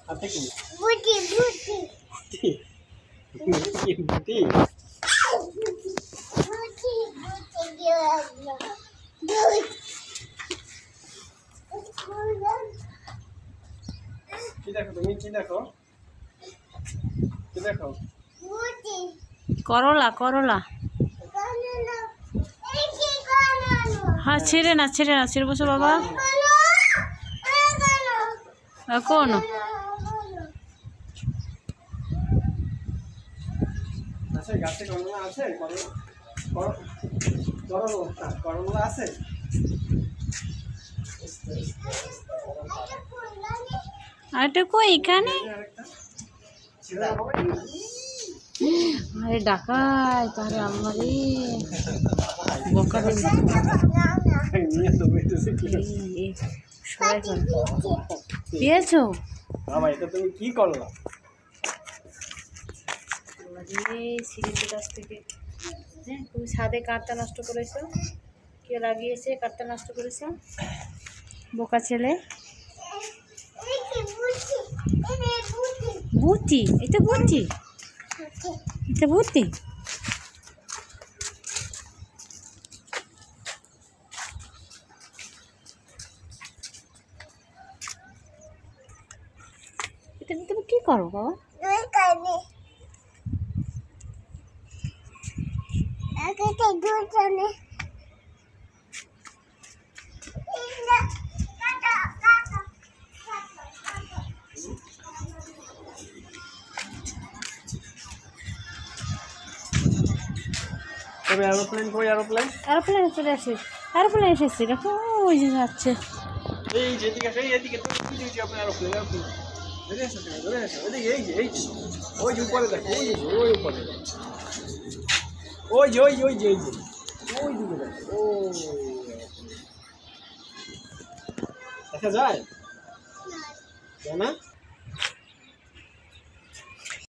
হাতে কি? বুটি বুটি বুটি বুটি বুটি বুটি দিও কি দেখো তুমি কি দেখো কি দেখো বুটি করলা করলা কানানো এই কি কানানো হ্যাঁ ছেড়ে না ছেড়ে বসো বাবা কোন আছে গাছে করলা আছে করলা আছে আরেকটা কই এখানে আরে ডাকাই তাহলে আমারে বোকা নিয়ে তো বেঁচেছে কি সবাই পেয়েছো বাবা এটা তুমি কি করলা সিরিজের কাছ থেকে হ্যাঁ তুমি ছাদে কাঠটা নষ্ট করেছো কে লাগিয়েছে কাঠটা নষ্ট করেছো বোকা ছেলে এই কি বুটি এই বুটি বুদ্ধি এটা বুদ্ধি এটা বুদ্ধি এটা তুমি কি করো বাবা দুই কানে আগে তো দুজনে তবে এরোপ্লেন কই এরোপ্লেন এরোপ্লেন চলে আসে এরোপ্লেন এসেছে দেখো ওই যে যাচ্ছে এই যেদিকে আছে এইদিকে তো কি দিয়েছি আপনার এরোপ্লেন ধরে এসো এদিকে এই যে ওই যে উপরে দেখো ওই উপরে ওই যে ওই দিকে দেখো দেখা যায় না